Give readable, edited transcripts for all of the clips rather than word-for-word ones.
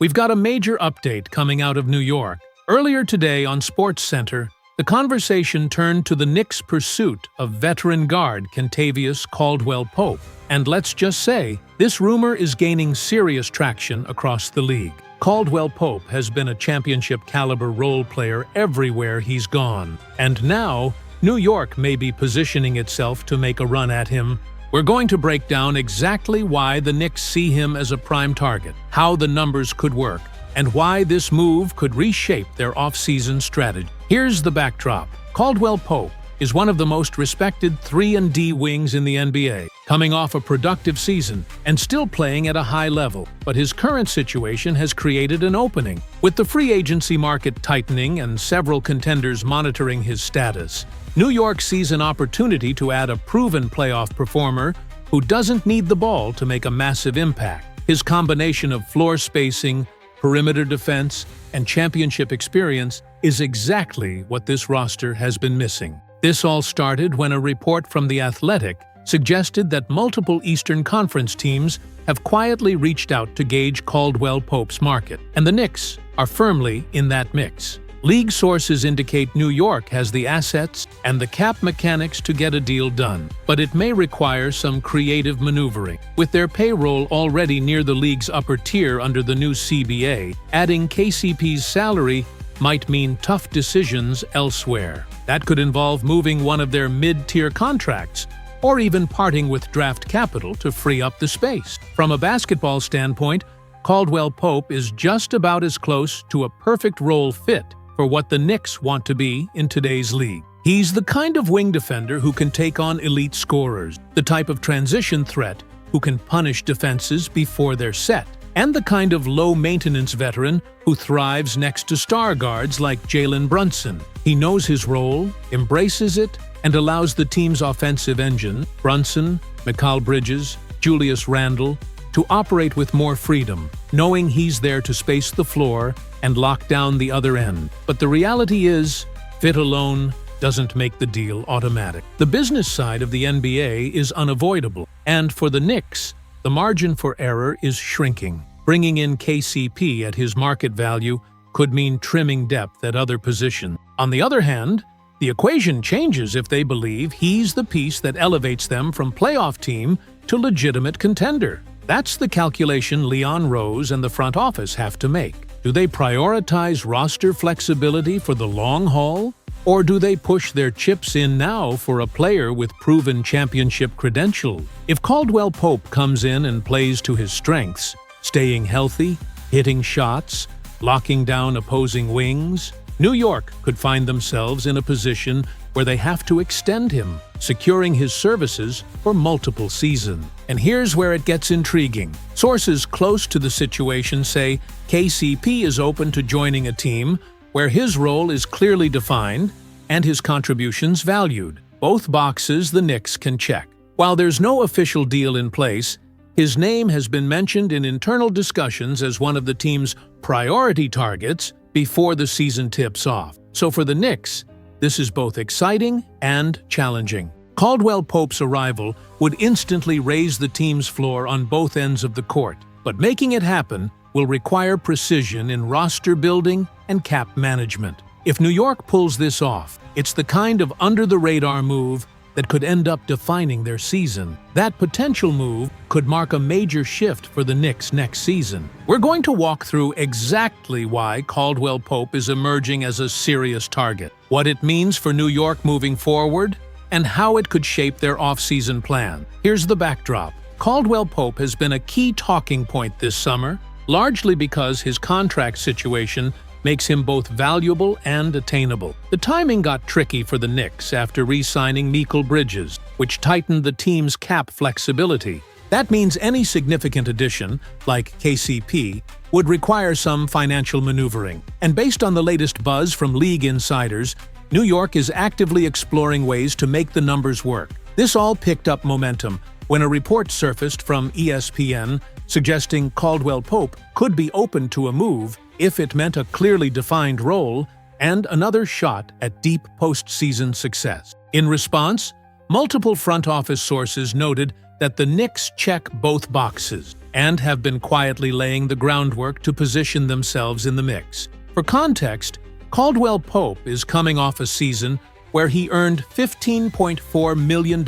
We've got a major update coming out of New York. Earlier today on SportsCenter, the conversation turned to the Knicks' pursuit of veteran guard Kentavious Caldwell-Pope. And let's just say, this rumor is gaining serious traction across the league. Caldwell-Pope has been a championship-caliber role player everywhere he's gone. And now, New York may be positioning itself to make a run at him. We're going to break down exactly why the Knicks see him as a prime target, how the numbers could work, and why this move could reshape their off-season strategy. Here's the backdrop. Caldwell-Pope is one of the most respected 3-and-D wings in the NBA, coming off a productive season and still playing at a high level. But his current situation has created an opening, with the free agency market tightening and several contenders monitoring his status. New York sees an opportunity to add a proven playoff performer who doesn't need the ball to make a massive impact. His combination of floor spacing, perimeter defense, and championship experience is exactly what this roster has been missing. This all started when a report from The Athletic suggested that multiple Eastern Conference teams have quietly reached out to gauge Caldwell-Pope's market, and the Knicks are firmly in that mix. League sources indicate New York has the assets and the cap mechanics to get a deal done, but it may require some creative maneuvering. With their payroll already near the league's upper tier under the new CBA, adding KCP's salary might mean tough decisions elsewhere. That could involve moving one of their mid-tier contracts, or even parting with draft capital to free up the space. From a basketball standpoint, Caldwell-Pope is just about as close to a perfect role fit for what the Knicks want to be in today's league. He's the kind of wing defender who can take on elite scorers, the type of transition threat who can punish defenses before they're set, and the kind of low-maintenance veteran who thrives next to star guards like Jalen Brunson. He knows his role, embraces it, and allows the team's offensive engine, Brunson, Mikal Bridges, Julius Randle, to operate with more freedom, knowing he's there to space the floor and lock down the other end. But the reality is, fit alone doesn't make the deal automatic. The business side of the NBA is unavoidable, and for the Knicks, the margin for error is shrinking. Bringing in KCP at his market value could mean trimming depth at other positions. On the other hand, the equation changes if they believe he's the piece that elevates them from playoff team to legitimate contender. That's the calculation Leon Rose and the front office have to make. Do they prioritize roster flexibility for the long haul? Or do they push their chips in now for a player with proven championship credentials? If Caldwell-Pope comes in and plays to his strengths, staying healthy, hitting shots, locking down opposing wings, New York could find themselves in a position where they have to extend him, securing his services for multiple seasons. And here's where it gets intriguing. Sources close to the situation say KCP is open to joining a team where his role is clearly defined and his contributions valued. Both boxes the Knicks can check. While there's no official deal in place, his name has been mentioned in internal discussions as one of the team's priority targets before the season tips off. So for the Knicks, this is both exciting and challenging. Caldwell-Pope's arrival would instantly raise the team's floor on both ends of the court, but making it happen will require precision in roster building and cap management. If New York pulls this off, it's the kind of under-the-radar move that could end up defining their season. That potential move could mark a major shift for the Knicks next season. We're going to walk through exactly why Caldwell-Pope is emerging as a serious target, what it means for New York moving forward, and how it could shape their off-season plan. Here's the backdrop. Caldwell-Pope has been a key talking point this summer, largely because his contract situation makes him both valuable and attainable. The timing got tricky for the Knicks after re-signing Mikal Bridges, which tightened the team's cap flexibility. That means any significant addition, like KCP, would require some financial maneuvering. And based on the latest buzz from league insiders, New York is actively exploring ways to make the numbers work. This all picked up momentum when a report surfaced from ESPN suggesting Caldwell-Pope could be open to a move if it meant a clearly defined role and another shot at deep postseason success. In response, multiple front office sources noted that the Knicks check both boxes. and have been quietly laying the groundwork to position themselves in the mix. For context, Caldwell Pope is coming off a season where he earned $15.4 million,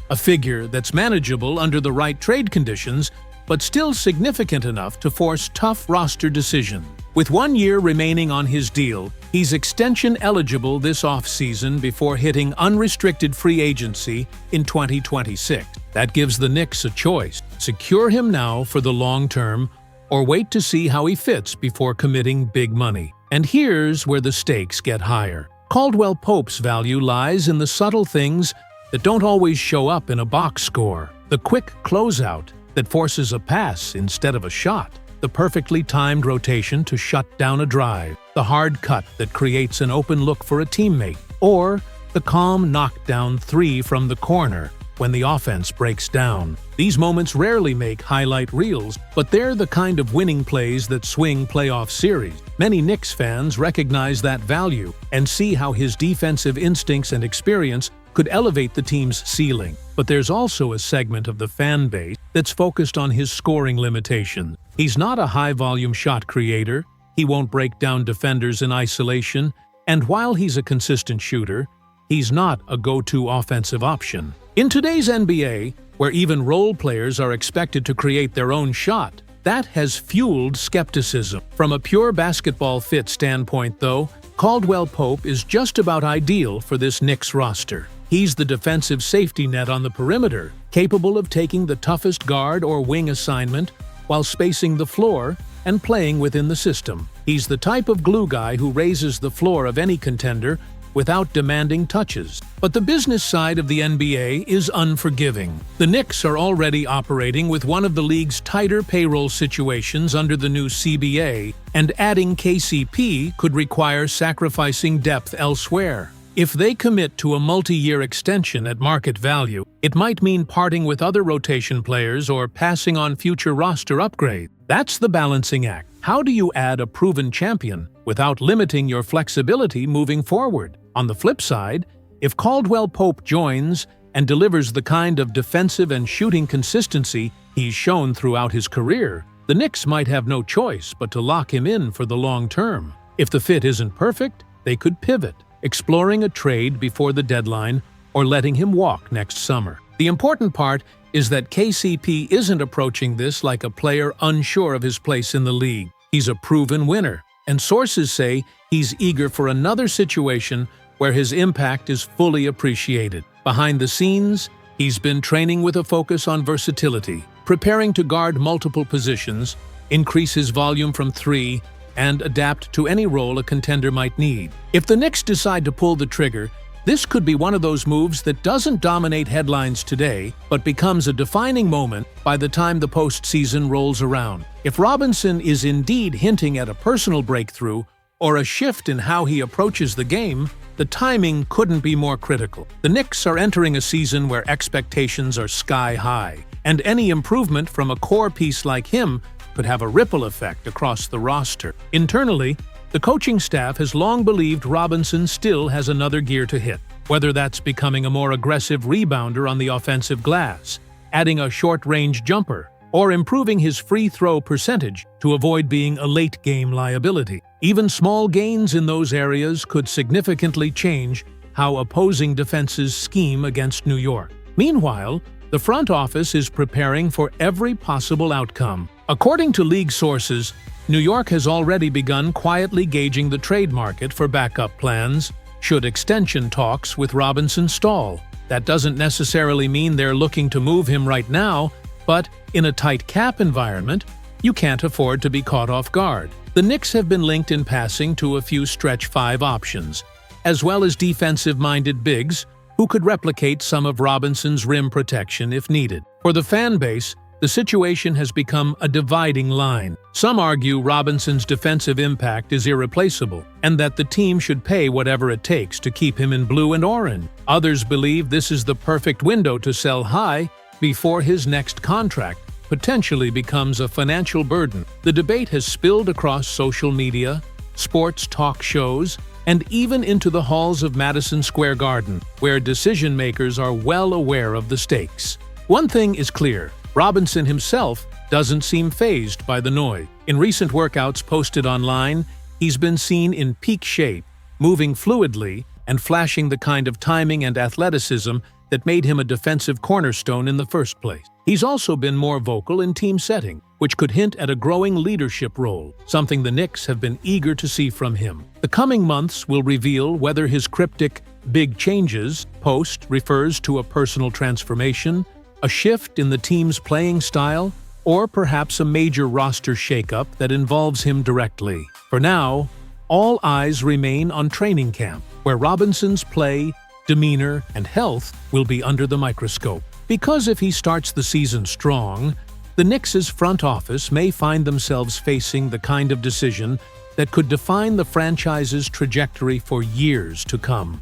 a figure that's manageable under the right trade conditions, but still significant enough to force tough roster decisions. With 1 year remaining on his deal, he's extension eligible this offseason before hitting unrestricted free agency in 2026. That gives the Knicks a choice: secure him now for the long term, or wait to see how he fits before committing big money. And here's where the stakes get higher. Caldwell Pope's value lies in the subtle things that don't always show up in a box score. The quick closeout that forces a pass instead of a shot, the perfectly timed rotation to shut down a drive, the hard cut that creates an open look for a teammate, or the calm knockdown three from the corner when the offense breaks down. These moments rarely make highlight reels, but they're the kind of winning plays that swing playoff series. Many Knicks fans recognize that value and see how his defensive instincts and experience could elevate the team's ceiling. But there's also a segment of the fan base that's focused on his scoring limitations. He's not a high-volume shot creator, he won't break down defenders in isolation, and while he's a consistent shooter, he's not a go-to offensive option. In today's NBA, where even role players are expected to create their own shot, that has fueled skepticism. From a pure basketball fit standpoint, though, Caldwell Pope is just about ideal for this Knicks roster. He's the defensive safety net on the perimeter, capable of taking the toughest guard or wing assignment while spacing the floor and playing within the system. He's the type of glue guy who raises the floor of any contender without demanding touches. But the business side of the NBA is unforgiving. The Knicks are already operating with one of the league's tighter payroll situations under the new CBA, and adding KCP could require sacrificing depth elsewhere. If they commit to a multi-year extension at market value, it might mean parting with other rotation players or passing on future roster upgrades. That's the balancing act. How do you add a proven champion without limiting your flexibility moving forward? On the flip side, if Caldwell Pope joins and delivers the kind of defensive and shooting consistency he's shown throughout his career, the Knicks might have no choice but to lock him in for the long term. If the fit isn't perfect, they could pivot, exploring a trade before the deadline or letting him walk next summer. The important part is that KCP isn't approaching this like a player unsure of his place in the league. He's a proven winner, and sources say he's eager for another situation where his impact is fully appreciated. Behind the scenes, he's been training with a focus on versatility, preparing to guard multiple positions, increase his volume from three, and adapt to any role a contender might need. If the Knicks decide to pull the trigger, this could be one of those moves that doesn't dominate headlines today, but becomes a defining moment by the time the postseason rolls around. If Robinson is indeed hinting at a personal breakthrough or a shift in how he approaches the game, the timing couldn't be more critical. The Knicks are entering a season where expectations are sky high, and any improvement from a core piece like him could have a ripple effect across the roster. Internally, the coaching staff has long believed Robinson still has another gear to hit, whether that's becoming a more aggressive rebounder on the offensive glass, adding a short-range jumper, or improving his free throw percentage to avoid being a late-game liability. Even small gains in those areas could significantly change how opposing defenses scheme against New York. Meanwhile, the front office is preparing for every possible outcome. According to league sources, New York has already begun quietly gauging the trade market for backup plans should extension talks with Robinson stall. That doesn't necessarily mean they're looking to move him right now, but in a tight cap environment, you can't afford to be caught off guard. The Knicks have been linked in passing to a few stretch five options, as well as defensive-minded bigs who could replicate some of Robinson's rim protection if needed. For the fan base, the situation has become a dividing line. Some argue Robinson's defensive impact is irreplaceable, and that the team should pay whatever it takes to keep him in blue and orange. Others believe this is the perfect window to sell high before his next contract potentially becomes a financial burden. The debate has spilled across social media, sports talk shows, and even into the halls of Madison Square Garden, where decision-makers are well aware of the stakes. One thing is clear: Robinson himself doesn't seem fazed by the noise. In recent workouts posted online, he's been seen in peak shape, moving fluidly and flashing the kind of timing and athleticism that made him a defensive cornerstone in the first place. He's also been more vocal in team setting, which could hint at a growing leadership role, something the Knicks have been eager to see from him. The coming months will reveal whether his cryptic "big changes" post refers to a personal transformation, a shift in the team's playing style, or perhaps a major roster shakeup that involves him directly. For now, all eyes remain on training camp, where Robinson's play, demeanor, and health will be under the microscope. Because if he starts the season strong, the Knicks' front office may find themselves facing the kind of decision that could define the franchise's trajectory for years to come.